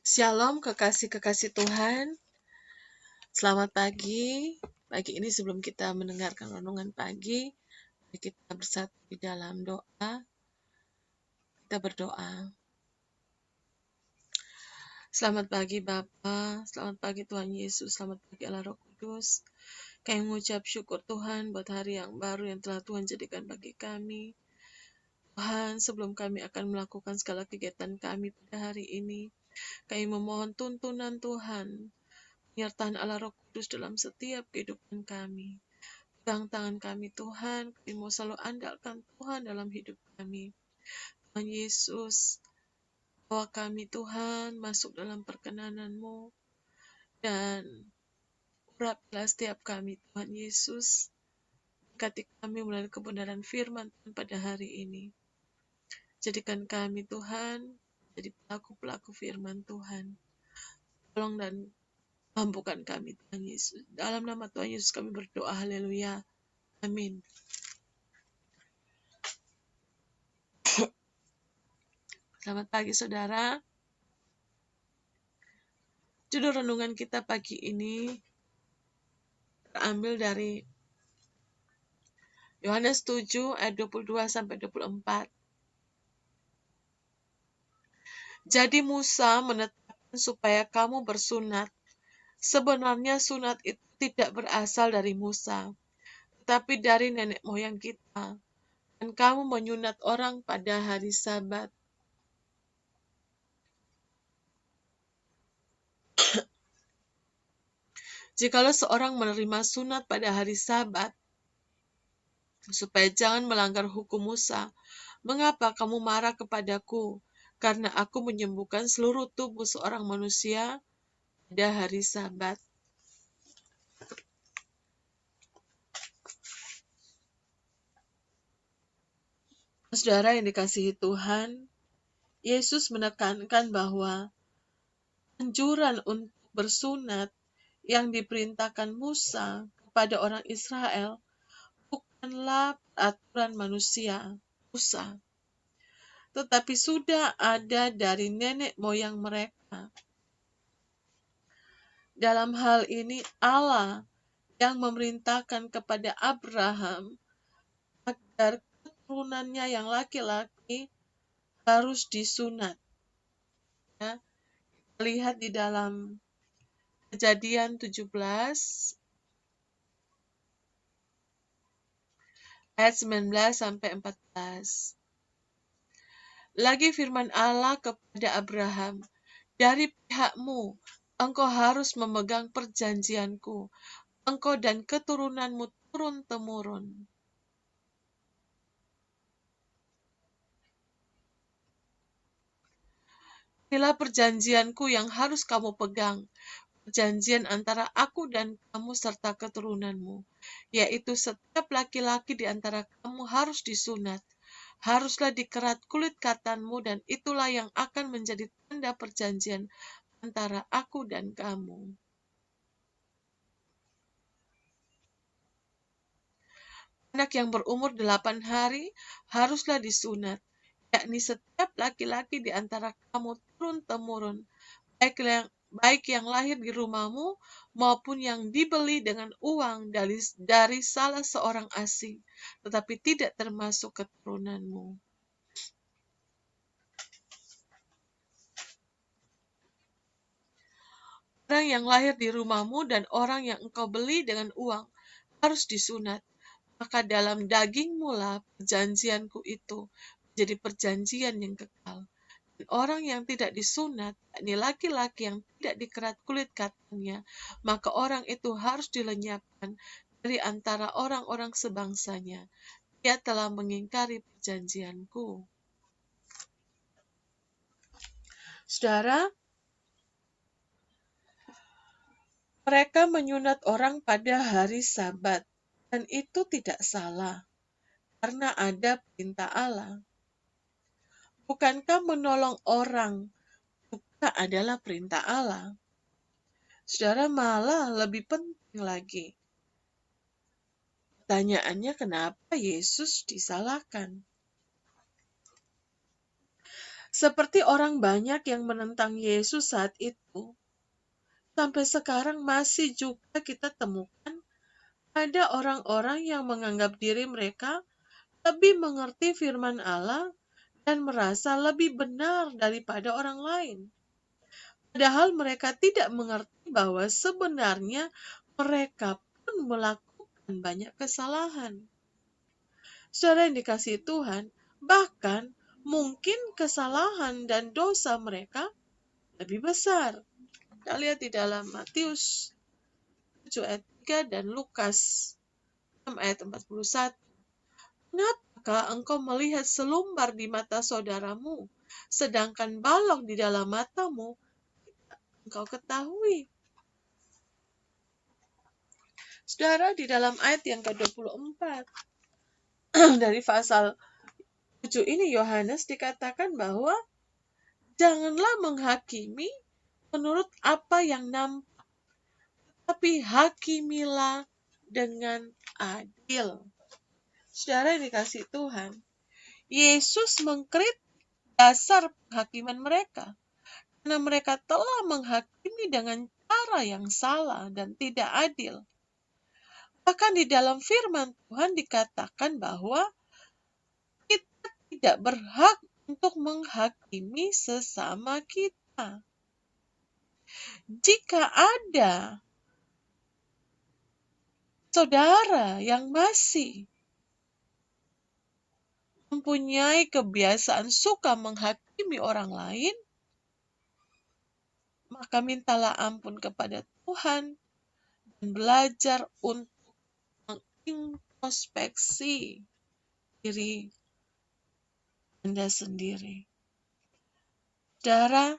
Shalom kekasih-kekasih Tuhan, selamat pagi. Pagi ini sebelum kita mendengarkan renungan pagi, mari kita bersatu di dalam doa. Kita berdoa. Selamat pagi Bapa, selamat pagi Tuhan Yesus, selamat pagi Allah Roh Kudus. Kami mengucap syukur Tuhan buat hari yang baru yang telah Tuhan jadikan bagi kami. Tuhan, sebelum kami akan melakukan segala kegiatan kami pada hari ini, kami memohon tuntunan Tuhan, penyertaan Allah Roh Kudus dalam setiap kehidupan kami. Pegang tangan kami Tuhan, kami mau selalu andalkan Tuhan dalam hidup kami. Tuhan Yesus, bawa kami Tuhan masuk dalam perkenanan-Mu, dan urapilah setiap kami Tuhan Yesus. Berkati kami melalui kebenaran firman Tuhan pada hari ini. Jadikan kami Tuhan jadi pelaku-pelaku firman Tuhan. Tolong dan mampukan kami Tuhan Yesus. Dalam nama Tuhan Yesus kami berdoa, haleluya. Amin. Selamat pagi saudara. Judul renungan kita pagi ini terambil dari Yohanes 7 ayat 22 sampai 24. Jadi Musa menetapkan supaya kamu bersunat. Sebenarnya sunat itu tidak berasal dari Musa, tetapi dari nenek moyang kita. Dan kamu menyunat orang pada hari Sabat. Jikalau seorang menerima sunat pada hari Sabat, supaya jangan melanggar hukum Musa, mengapa kamu marah kepadaku? Karena aku menyembuhkan seluruh tubuh seorang manusia pada hari Sabat. Saudara yang dikasihi Tuhan, Yesus menekankan bahwa anjuran untuk bersunat yang diperintahkan Musa kepada orang Israel bukanlah peraturan manusia, Musa, tetapi sudah ada dari nenek moyang mereka. Dalam hal ini Allah yang memerintahkan kepada Abraham agar keturunannya yang laki-laki harus disunat. Ya, kita lihat di dalam Kejadian 17 ayat 19 sampai 14. Lagi firman Allah kepada Abraham, dari pihakmu engkau harus memegang perjanjianku, engkau dan keturunanmu turun-temurun. Inilah perjanjianku yang harus kamu pegang, perjanjian antara aku dan kamu serta keturunanmu, yaitu setiap laki-laki di antara kamu harus disunat, haruslah dikerat kulit katanmu, dan itulah yang akan menjadi tanda perjanjian antara aku dan kamu. Anak yang berumur 8 hari haruslah disunat, yakni setiap laki-laki di antara kamu turun-temurun, baik yang lahir di rumahmu maupun yang dibeli dengan uang dari salah seorang asing, tetapi tidak termasuk keturunanmu. Orang yang lahir di rumahmu dan orang yang engkau beli dengan uang harus disunat. Maka dalam dagingmu lah perjanjianku itu menjadi perjanjian yang kekal. Dan orang yang tidak disunat, yakni laki-laki yang tidak dikerat kulit katannya, maka orang itu harus dilenyapkan dari antara orang-orang sebangsanya. Dia telah mengingkari perjanjianku. Saudara, mereka menyunat orang pada hari Sabat, dan itu tidak salah, karena ada perintah Allah. Bukankah menolong orang juga adalah perintah Allah? Saudara, malah lebih penting lagi. Pertanyaannya, kenapa Yesus disalahkan? Seperti orang banyak yang menentang Yesus saat itu, sampai sekarang masih juga kita temukan ada orang-orang yang menganggap diri mereka lebih mengerti firman Allah dan merasa lebih benar daripada orang lain. Padahal mereka tidak mengerti bahwa sebenarnya mereka pun melakukan banyak kesalahan. Saudara yang dikasihi Tuhan, bahkan mungkin kesalahan dan dosa mereka lebih besar. Kita lihat di dalam Matius 7 ayat 3 dan Lukas 6 ayat 41. Mengapakah engkau melihat selumbar di mata saudaramu, sedangkan balok di dalam matamu tidak engkau ketahui? Saudara, di dalam ayat yang ke-24 dari pasal 7 ini Yohanes dikatakan bahwa janganlah menghakimi menurut apa yang nampak, tapi hakimilah dengan adil. Saudara yang dikasihi Tuhan, Yesus mengkritik dasar penghakiman mereka karena mereka telah menghakimi dengan cara yang salah dan tidak adil. Bahkan di dalam firman Tuhan dikatakan bahwa kita tidak berhak untuk menghakimi sesama kita. Jika ada saudara yang masih mempunyai kebiasaan suka menghakimi orang lain, maka mintalah ampun kepada Tuhan dan belajar untuk mengintrospeksi diri Anda sendiri. Saudara,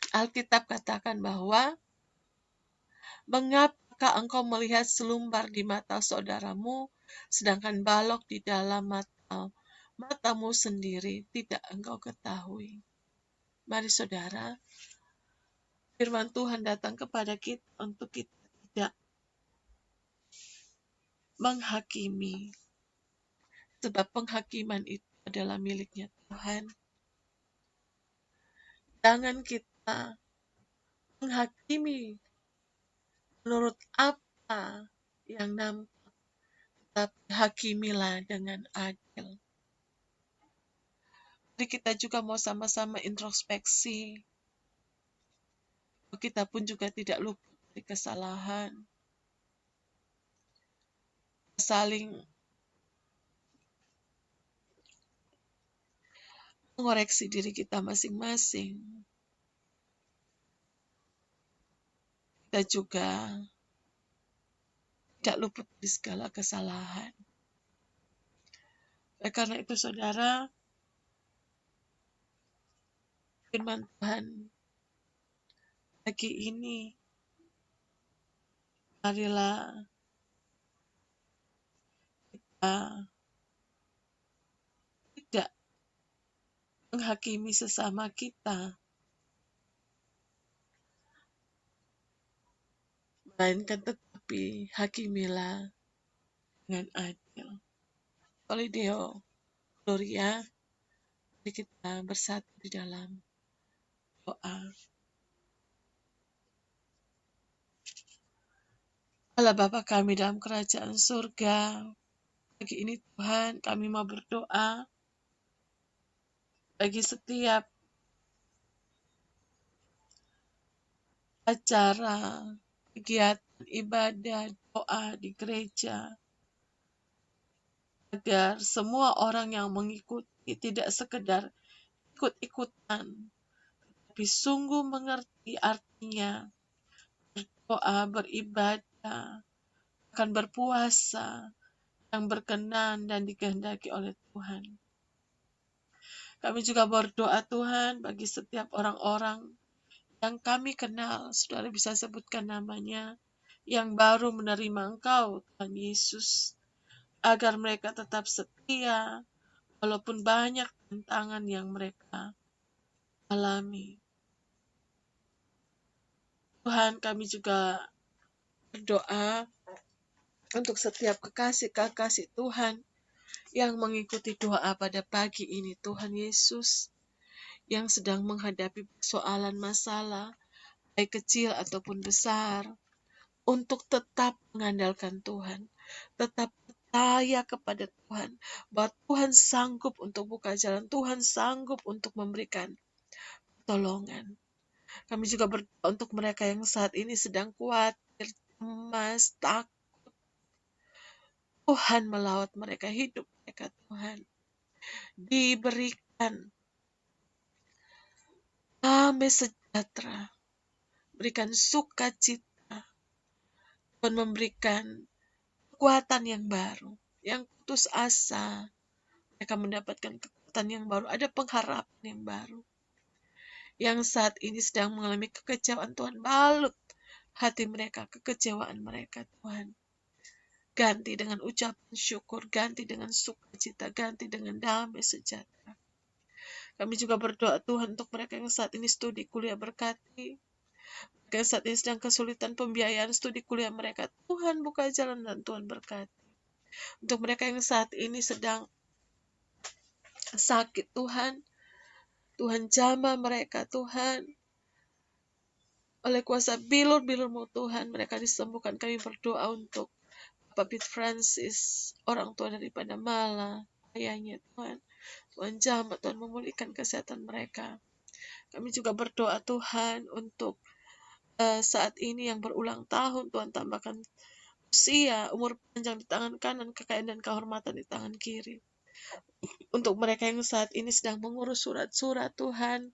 Alkitab katakan bahwa mengapakah engkau melihat selumbar di mata saudaramu, sedangkan balok di dalam matamu sendiri tidak engkau ketahui. Mari saudara, firman Tuhan datang kepada kita untuk kita tidak menghakimi, sebab penghakiman itu adalah miliknya Tuhan. Jangan kita menghakimi menurut apa yang nampak, tapi hakimilah dengan adil. Jadi kita juga mau sama-sama introspeksi. Kita pun juga tidak luput dari kesalahan. Saling mengoreksi diri kita masing-masing. Kita juga tidak luput dari segala kesalahan. Karena itu saudara, firman Tuhan pagi ini, marilah kita tidak menghakimi sesama kita, melainkan tetapi hakimilah dengan adil. Solideo Gloria, mari kita bersatu di dalam doa. Allah Bapa kami dalam kerajaan surga, pagi ini Tuhan kami mau berdoa bagi setiap acara, kegiatan ibadah, doa di gereja, agar semua orang yang mengikuti tidak sekedar ikut-ikutan, tapi sungguh mengerti artinya berdoa, beribadah, akan berpuasa yang berkenan dan dikehendaki oleh Tuhan. Kami juga berdoa Tuhan bagi setiap orang-orang yang kami kenal, saudara bisa sebutkan namanya, yang baru menerima Engkau, Tuhan Yesus, agar mereka tetap setia, walaupun banyak tantangan yang mereka alami. Tuhan, kami juga berdoa untuk setiap kekasih-kekasih Tuhan yang mengikuti doa pada pagi ini, Tuhan Yesus, yang sedang menghadapi persoalan masalah, baik kecil ataupun besar, untuk tetap mengandalkan Tuhan, tetap percaya kepada Tuhan, bahwa Tuhan sanggup untuk buka jalan, Tuhan sanggup untuk memberikan pertolongan. Kami juga berdoa untuk mereka yang saat ini sedang khawatir, cemas, takut. Tuhan melawat mereka, hidup mereka, Tuhan diberikan damai sejahtera, berikan sukacita, Tuhan memberikan kekuatan yang baru, yang putus asa, mereka mendapatkan kekuatan yang baru, ada pengharapan yang baru. Yang saat ini sedang mengalami kekecewaan, Tuhan balut hati mereka, kekecewaan mereka, Tuhan. Ganti dengan ucapan syukur, ganti dengan sukacita, ganti dengan damai sejahtera. Kami juga berdoa Tuhan untuk mereka yang saat ini studi kuliah, berkati. Mereka yang saat ini sedang kesulitan pembiayaan studi kuliah mereka, Tuhan buka jalan dan Tuhan berkati. Untuk mereka yang saat ini sedang sakit, Tuhan jamah mereka, Tuhan. Oleh kuasa bilur-bilur-Mu Tuhan, mereka disembuhkan. Kami berdoa untuk Bapak Pete Francis, orang tua daripada Mala, ayahnya, Tuhan. Tuhan jamah, Tuhan memulihkan kesehatan mereka. Kami juga berdoa Tuhan untuk saat ini yang berulang tahun, Tuhan tambahkan usia, umur panjang di tangan kanan, kekayaan dan kehormatan di tangan kiri. Untuk mereka yang saat ini sedang mengurus surat-surat, Tuhan,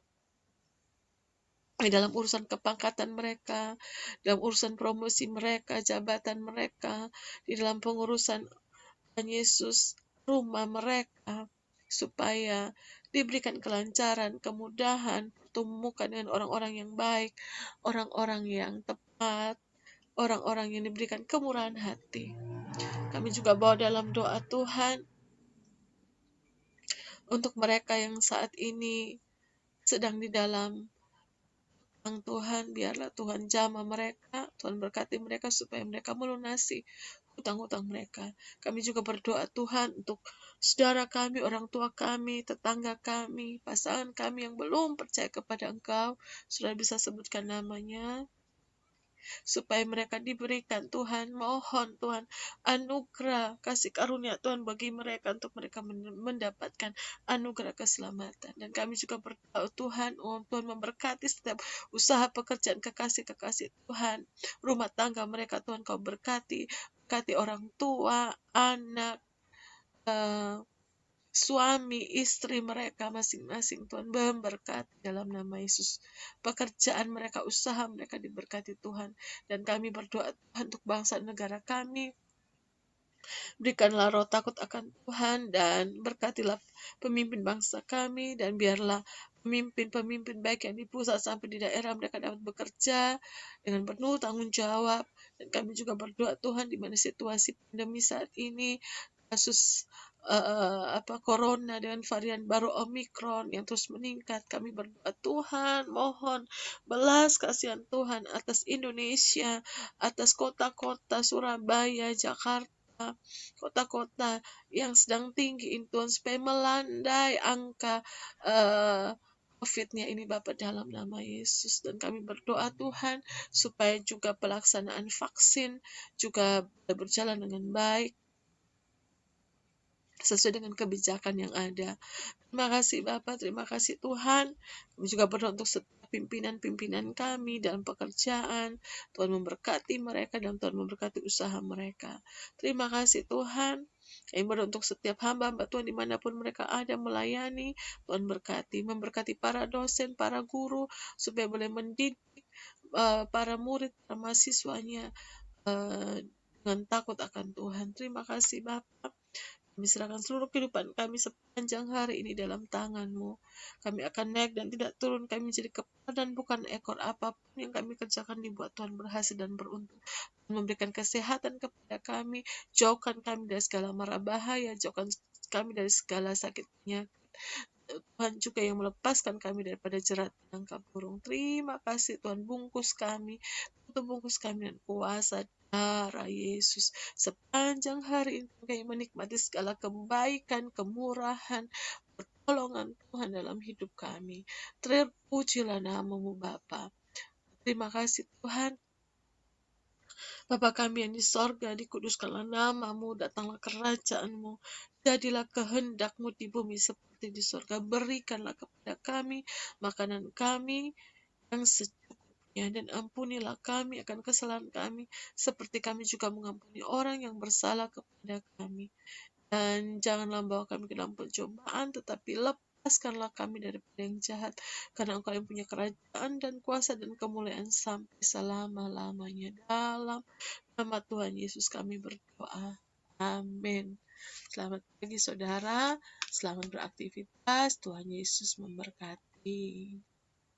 di dalam urusan kepangkatan mereka, dalam urusan promosi mereka, jabatan mereka, di dalam pengurusan Tuhan Yesus, rumah mereka, supaya diberikan kelancaran, kemudahan, pertemukan dengan orang-orang yang baik, orang-orang yang tepat, orang-orang yang diberikan kemurahan hati. Kami juga bawa dalam doa Tuhan untuk mereka yang saat ini sedang di dalam Tuhan, biarlah Tuhan jamah mereka, Tuhan berkati mereka supaya mereka melunasi hutang-hutang mereka. Kami juga berdoa Tuhan untuk saudara kami, orang tua kami, tetangga kami, pasangan kami yang belum percaya kepada Engkau, sudah bisa sebutkan namanya, supaya mereka diberikan Tuhan, mohon Tuhan anugerah kasih karunia Tuhan bagi mereka untuk mereka mendapatkan anugerah keselamatan. Dan kami juga berdoa Tuhan, Tuhan memberkati setiap usaha pekerjaan kekasih-kekasih Tuhan, rumah tangga mereka Tuhan Kau berkati orang tua, anak, suami, istri mereka masing-masing, Tuhan memberkati dalam nama Yesus. Pekerjaan mereka, usaha mereka diberkati Tuhan. Dan kami berdoa Tuhan untuk bangsa negara kami. Berikanlah roh takut akan Tuhan dan berkatilah pemimpin bangsa kami, dan biarlah pemimpin-pemimpin baik yang di pusat sampai di daerah mereka dapat bekerja dengan penuh tanggung jawab. Dan kami juga berdoa Tuhan di mana situasi pandemi saat ini, kasus corona dengan varian baru Omikron yang terus meningkat, kami berdoa Tuhan, mohon belas kasihan Tuhan atas Indonesia, atas kota-kota Surabaya, Jakarta, kota-kota yang sedang tinggi ini Tuhan, supaya melandai angka COVID-nya ini Bapa dalam nama Yesus. Dan kami berdoa Tuhan supaya juga pelaksanaan vaksin juga berjalan dengan baik sesuai dengan kebijakan yang ada. Terima kasih Bapak, terima kasih Tuhan. Kami juga berdoa untuk setiap pimpinan-pimpinan kami dalam pekerjaan. Tuhan memberkati mereka dan Tuhan memberkati usaha mereka. Terima kasih Tuhan. Kami berdoa untuk setiap hamba-hamba Tuhan dimanapun mereka ada melayani. Tuhan memberkati para dosen, para guru, supaya boleh mendidik para murid, para mahasiswanya dengan takut akan Tuhan. Terima kasih Bapak. Kami serahkan seluruh kehidupan kami sepanjang hari ini dalam tangan-Mu. Kami akan naik dan tidak turun. Kami menjadi kepala dan bukan ekor. Apapun yang kami kerjakan dibuat Tuhan berhasil dan beruntung. Memberikan kesehatan kepada kami. Jauhkan kami dari segala mara bahaya. Jauhkan kami dari segala sakit penyakit. Tuhan juga yang melepaskan kami daripada jerat tangkap burung. Terima kasih Tuhan, bungkus kami, tebus kami dengan kuasa darah Yesus. Sepanjang hari ini kami menikmati segala kebaikan, kemurahan, pertolongan Tuhan dalam hidup kami. Terpujilah nama-Mu Bapa. Terima kasih Tuhan. Bapa kami yang di sorga, dikuduskanlah nama-Mu, datanglah kerajaan-Mu, jadilah kehendak-Mu di bumi seperti di sorga. Berikanlah kepada kami makanan kami yang secukupnya, dan ampunilah kami akan kesalahan kami, seperti kami juga mengampuni orang yang bersalah kepada kami. Dan janganlah bawa kami ke dalam pencobaan, tetapi lepaskanlah kami daripada yang jahat, karena Engkau yang punya kerajaan dan kuasa dan kemuliaan sampai selama-lamanya. Dalam nama Tuhan Yesus kami berdoa. Amin. Selamat pagi saudara, selamat beraktivitas. Tuhan Yesus memberkati.